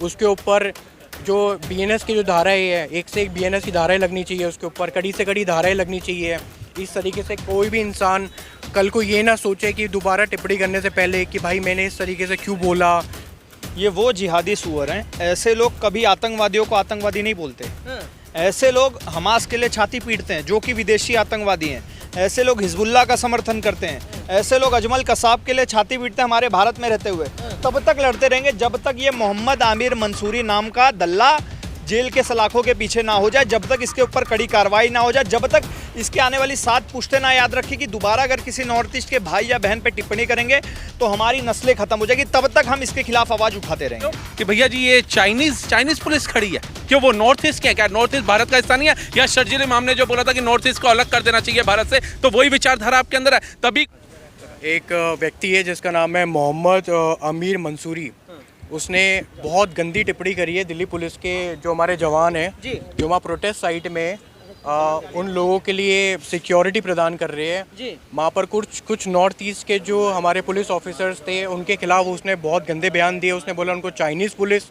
उसके ऊपर जो बीएनएस की जो धाराएँ है, एक से एक बीएनएस की धाराएँ लगनी चाहिए, उसके ऊपर कड़ी से कड़ी धाराएँ लगनी चाहिए। इस तरीके से कोई भी इंसान कल को ये ना सोचे कि दोबारा टिप्पणी करने से पहले कि भाई मैंने इस तरीके से क्यों बोला। ये वो जिहादी सूअर हैं, ऐसे लोग कभी आतंकवादियों को आतंकवादी नहीं बोलते। ऐसे लोग हमास के लिए छाती पीटते हैं जो कि विदेशी आतंकवादी हैं। ऐसे लोग हिजबुल्लाह का समर्थन करते हैं। ऐसे लोग अजमल कसाब के लिए छाती पीटते हैं हमारे भारत में रहते हुए। तब तक लड़ते रहेंगे जब तक ये मोहम्मद आमिर मंसूरी नाम का दल्ला जेल के सलाखों के पीछे ना हो जाए, जब तक इसके ऊपर कड़ी कार्रवाई ना हो जाए, जब तक इसके आने वाली 7 पुश्तें ना याद रखें कि दोबारा अगर किसी नॉर्थ ईस्ट के भाई या बहन पे टिप्पणी करेंगे तो हमारी नस्लें खत्म हो जाएगी, तब तक हम इसके खिलाफ आवाज उठाते रहेंगे। कि भैया जी ये चाइनीज पुलिस खड़ी है, क्यों वो नॉर्थ ईस्ट क्या नॉर्थ ईस्ट भारत का हिस्सा नहीं है? या शर्जील इमाम ने जो बोला था कि नॉर्थ ईस्ट को अलग कर देना चाहिए भारत से, तो वही विचारधारा आपके अंदर है? तभी एक व्यक्ति है जिसका नाम है मोहम्मद आमिर मंसूरी, उसने बहुत गंदी टिप्पणी करी है दिल्ली पुलिस के जो हमारे जवान हैं, जो वहाँ प्रोटेस्ट साइट में उन लोगों के लिए सिक्योरिटी प्रदान कर रहे हैं। वहाँ पर कुछ नॉर्थ ईस्ट के जो हमारे पुलिस ऑफिसर्स थे उनके खिलाफ उसने बहुत गंदे बयान दिए। उसने बोला उनको चाइनीज़ पुलिस,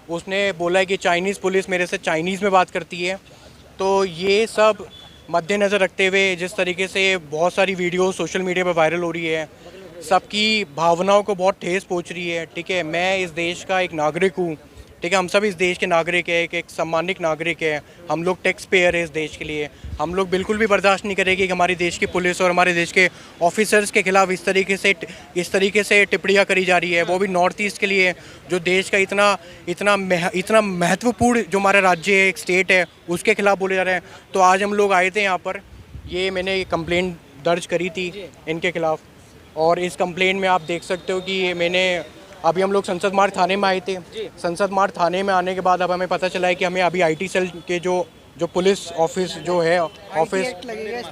उसने बोला है कि चाइनीज़ पुलिस मेरे से चाइनीज़ में बात करती है। तो ये सब मद्देनज़र रखते हुए जिस तरीके से बहुत सारी वीडियो सोशल मीडिया पर वायरल हो रही है, सबकी भावनाओं को बहुत ठेस पहुंच रही है। ठीक है, मैं इस देश का एक नागरिक हूँ, ठीक है, हम सब इस देश के नागरिक हैं, एक सम्मानित नागरिक है, हम लोग टैक्स पेयर है इस देश के लिए। हम लोग बिल्कुल भी बर्दाश्त नहीं करेंगे कि हमारे देश की पुलिस और हमारे देश के ऑफिसर्स के खिलाफ इस तरीके से टिप्पणियाँ करी जा रही है, वो भी नॉर्थ ईस्ट के लिए, जो देश का इतना महत्वपूर्ण जो हमारा राज्य है, एक स्टेट है, उसके खिलाफ बोले जा रहे हैं। तो आज हम लोग आए थे यहाँ पर, ये मैंने कंप्लेंट दर्ज करी थी इनके खिलाफ, और इस कंप्लेंट में आप देख सकते हो कि अभी हम लोग संसद मार्ग थाने में आए थे। संसद मार्ग थाने में आने के बाद अब हमें पता चला है कि हमें अभी आईटी सेल के जो पुलिस ऑफिस जो है ऑफिस,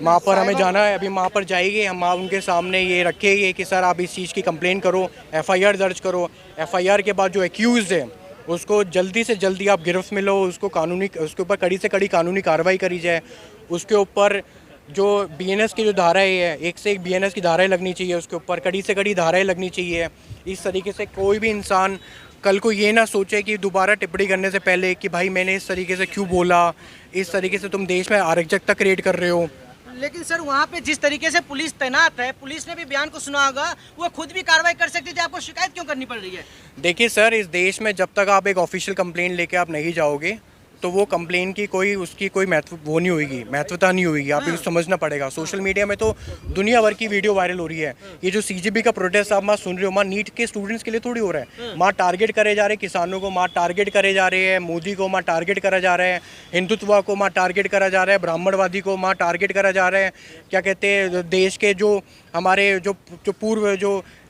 वहाँ पर हमें जाना है। अभी वहाँ पर जाएंगे हम, उनके सामने ये रखेंगे कि सर आप इस चीज़ की कंप्लेन करो, एफआईआर दर्ज करो। एफआईआर के बाद जो एक्यूज़ है उसको जल्दी से जल्दी आप गिरफ्त में लो, उसके ऊपर कड़ी से कड़ी कानूनी कार्रवाई करी जाए। उसके ऊपर जो बीएनएस की जो धाराएँ है, एक से एक बीएनएस की धाराएँ लगनी चाहिए, उसके ऊपर कड़ी से कड़ी धाराएँ लगनी चाहिए। इस तरीके से कोई भी इंसान कल को ये ना सोचे कि दोबारा टिप्पणी करने से पहले कि भाई मैंने इस तरीके से क्यों बोला, इस तरीके से तुम देश में अराजकता क्रिएट कर रहे हो। लेकिन सर वहाँ पे जिस तरीके से पुलिस तैनात है, पुलिस ने भी बयान को सुना होगा, वो खुद भी कार्रवाई कर सकती थी, आपको शिकायत क्यों करनी पड़ रही है? देखिए सर, इस देश में जब तक आप एक ऑफिशियल कंप्लेंट लेके आप नहीं जाओगे तो वो कंप्लेन की उसकी कोई महत्वता नहीं होगी। आप ये समझना पड़ेगा। सोशल मीडिया में तो दुनिया भर की वीडियो वायरल हो रही है। ये जो सीजीबी का प्रोटेस्ट आप वहाँ सुन रहे हो, वहाँ नीट के स्टूडेंट्स के लिए थोड़ी हो रहा है। वहाँ टारगेट करे जा रहे हैं किसानों को, वहाँ टारगेट करे जा रहे हैं मोदी को, वहाँ टारगेट करा जा रहा है हिंदुत्व को, वहाँ टारगेट करा जा रहा है ब्राह्मणवादी को, वहाँ टारगेट करा जा रहा है क्या कहते हैं देश के जो हमारे जो पूर्व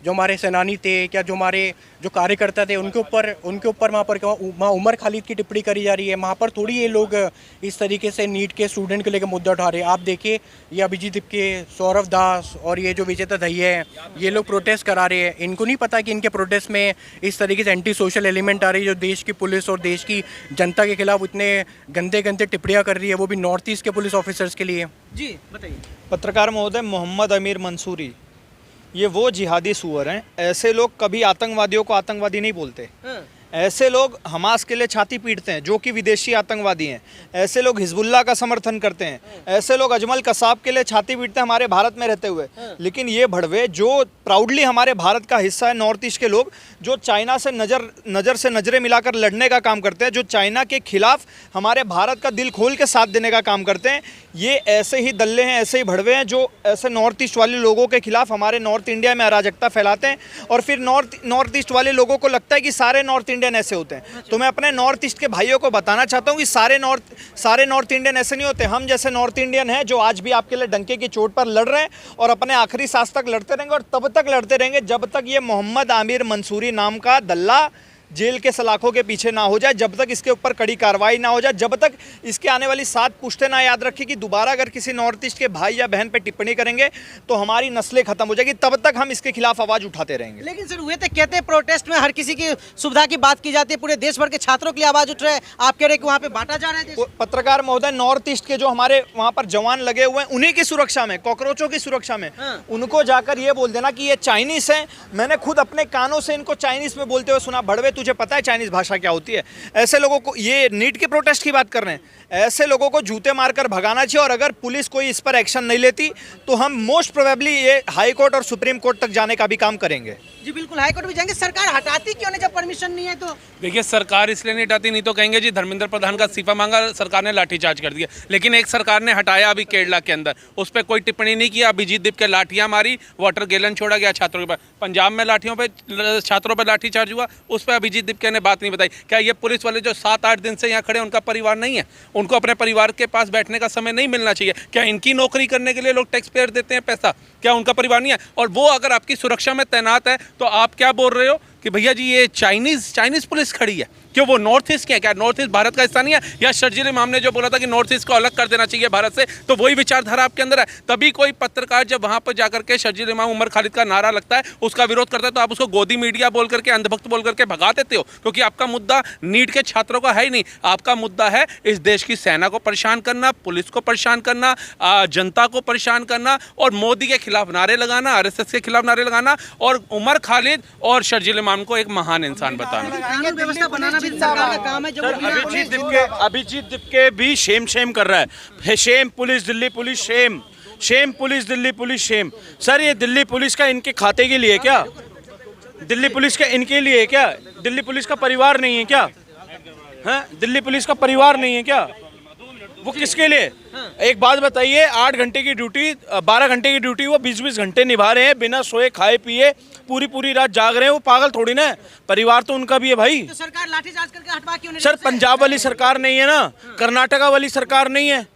जो हमारे सेनानी थे, क्या जो हमारे जो कार्यकर्ता थे, उनके ऊपर वहाँ उमर खालिद की टिप्पणी करी जा रही है। वहाँ पर थोड़ी ये लोग इस तरीके से नीट के स्टूडेंट को लेकर मुद्दा उठा रहे हैं। आप देखिए ये अभिजीत के, सौरभ दास और ये जो विजेता दहिया है, ये लोग प्रोटेस्ट करा रहे हैं। इनको नहीं पता कि इनके प्रोटेस्ट में इस तरीके से एंटी सोशल एलिमेंट आ रही है, जो देश की पुलिस और देश की जनता के खिलाफ इतने गंदे टिप्पणियाँ कर रही है, वो भी नॉर्थ ईस्ट के पुलिस ऑफिसर्स के लिए। जी बताइए। पत्रकार महोदय, मोहम्मद आमिर मंसूरी ये वो जिहादी सूअर हैं, ऐसे लोग कभी आतंकवादियों को आतंकवादी नहीं बोलते। ऐसे लोग हमास के लिए छाती पीटते हैं जो कि विदेशी आतंकवादी हैं। ऐसे लोग हिजबुल्लाह का समर्थन करते हैं। ऐसे लोग अजमल कसाब के लिए छाती पीटते हैं हमारे भारत में रहते हुए। लेकिन ये भड़वे जो प्राउडली हमारे भारत का हिस्सा है, नॉर्थ ईस्ट के लोग जो चाइना से नज़र से नज़रें मिलाकर लड़ने का काम करते हैं, जो चाइना के खिलाफ हमारे भारत का दिल खोल के साथ देने का काम करते हैं, ये ऐसे ही दल्ले हैं, ऐसे ही भड़वे हैं जो ऐसे नॉर्थ ईस्ट वाले लोगों के खिलाफ हमारे नॉर्थ इंडिया में अराजकता फैलाते हैं। और फिर नॉर्थ ईस्ट वाले लोगों को लगता है कि सारे नॉर्थ इंडियन ऐसे होते हैं। तो मैं अपने नॉर्थ ईस्ट के भाइयों को बताना चाहता हूं कि सारे नॉर्थ इंडियन ऐसे नहीं होते। हम जैसे नॉर्थ इंडियन हैं जो आज भी आपके लिए डंके की चोट पर लड़ रहे हैं और अपने आखिरी सांस तक लड़ते रहेंगे, और तब तक लड़ते रहेंगे जब तक ये मोहम्मद आमिर मंसूरी नाम का दल्ला जेल के सलाखों के पीछे ना हो जाए, जब तक इसके ऊपर कड़ी कार्रवाई ना हो जाए, जब तक इसके आने वाली 7 पुश्तें ना याद रखें कि दोबारा अगर किसी नॉर्थ ईस्ट के भाई या बहन पे टिप्पणी करेंगे तो हमारी नस्लें खत्म हो जाएगी, तब तक हम इसके खिलाफ आवाज उठाते रहेंगे। लेकिन सर हुए तो कहते हैं प्रोटेस्ट में हर किसी की सुविधा की बात की जाती है, पूरे देश भर के छात्रों के लिए आवाज उठ रहे हैं, आप कह रहे हैं कि वहाँ पे बांटा जा रहा है। पत्रकार महोदय, नॉर्थ ईस्ट के जो हमारे वहाँ पर जवान लगे हुए हैं, उन्हीं की सुरक्षा में, कॉकरोचों की सुरक्षा में, उनको जाकर ये बोल देना कि ये चाइनीज है। मैंने खुद अपने कानों से इनको चाइनीज में बोलते हुए सुना, भड़वे तुझे पता है चाइनीज भाषा क्या होती है? ऐसे लोगों को, ये नीट के प्रोटेस्ट की बात कर रहे हैं, ऐसे लोगों को जूते मारकर भगाना चाहिए। और अगर पुलिस कोई इस पर एक्शन नहीं लेती तो हम मोस्ट प्रोबेबली ये हाई कोर्ट और सुप्रीम कोर्ट तक जाने का भी काम करेंगे। जी बिल्कुल, हाई कोर्ट भी जाएंगे। सरकार हटाती क्यों नहीं जब परमिशन नहीं है तो? देखिए, सरकार इसलिए नहीं हटाती, नहीं तो कहेंगे जी धर्मेंद्र प्रधान का इस्तीफा मांगा, सरकार ने लाठीचार्ज कर दिया। लेकिन एक सरकार ने हटाया अभी केरला के अंदर, उस पर कोई टिप्पणी नहीं किया। अभिजीत दीप के लाठियां मारी, वाटर गैलन छोड़ा गया छात्रों के पास। पंजाब में छात्रों पर लाठीचार्ज हुआ, उस पर अभिजीत दीप ने बात नहीं बताई। क्या ये पुलिस वाले जो 7-8 दिन से यहाँ खड़े हैं, उनका परिवार नहीं है? उनको अपने परिवार के पास बैठने का समय नहीं मिलना चाहिए? क्या इनकी नौकरी करने के लिए लोग टैक्स पेयर देते हैं पैसा? क्या उनका परिवार नहीं है? और वो अगर आपकी सुरक्षा में तैनात है तो आप क्या बोल रहे हो कि भैया जी ये चाइनीज पुलिस खड़ी है? क्यों वो नॉर्थ ईस्ट के हैं? क्या नॉर्थ ईस्ट भारत का हिस्सा नहीं है? या शर्जील इमाम ने जो बोला था कि नॉर्थ ईस्ट को अलग कर देना चाहिए भारत से, तो वही विचारधारा आपके अंदर है? तभी कोई पत्रकार जब वहां पर जाकर के शर्जील इमाम उमर खालिद का नारा लगता है, उसका विरोध करता है, तो आप उसको गोदी मीडिया बोल करके, अंधभक्त बोल करके भगा देते हो, क्योंकि आपका मुद्दा नीट के छात्रों का है ही नहीं। आपका मुद्दा है इस देश की सेना को परेशान करना, पुलिस को परेशान करना, जनता को परेशान करना, और मोदी के खिलाफ नारे लगाना, RSS के खिलाफ नारे लगाना, और उमर खालिद और शर्जील इमाम को एक महान इंसान बताना। कानून व्यवस्था बनाना भी सरकार का काम है। जब अभिजीत दीपके भी शेम कर रहा है। Shame police, Delhi police, shame police, Delhi police, shame. Sir ये दिल्ली पुलिस का इनके खाते के लिए क्या? दिल्ली पुलिस का इनके लिए क्या? दिल्ली पुलिस का परिवार नहीं है क्या? हाँ, दिल्ली पुलिस का परिवार नहीं है क्या? वो किसके लिए? एक बात बताइए, 8 घंटे की ड्यूटी, 12 घंटे की ड्यूटी वो 20-20 घंटे निभा रहे हैं, बिना सोए खाए पिए पूरी रात जाग रहे हैं। वो पागल थोड़ी ना है, परिवार तो उनका भी है भाई। तो सरकार लाठीचार्ज करके हटवा क्यों नहीं? सर पंजाब वाली सरकार नहीं है ना, कर्नाटका वाली सरकार नहीं है,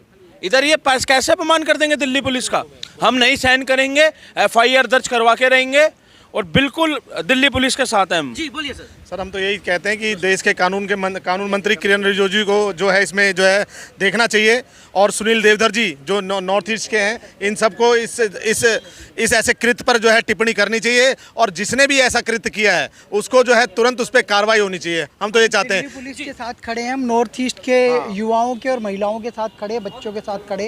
इधर ये कैसे अपमान कर देंगे दिल्ली पुलिस का? हम नहीं सहन करेंगे, FIR दर्ज करवा के रहेंगे, और बिल्कुल दिल्ली पुलिस के साथ हैं हम। जी बोलिए सर। सर हम तो यही कहते हैं कि देश के कानून मंत्री किरण रिजिजू को जो है इसमें जो है देखना चाहिए, और सुनील देवधर जी जो नॉर्थ ईस्ट के हैं, इन सबको इस ऐसे कृत्य पर जो है टिप्पणी करनी चाहिए, और जिसने भी ऐसा कृत्य किया है उसको जो है तुरंत उस पर कार्रवाई होनी चाहिए। हम तो ये चाहते हैं। पुलिस के साथ खड़े हैं हम, नॉर्थ ईस्ट के युवाओं के और महिलाओं के साथ खड़े, बच्चों के साथ खड़े।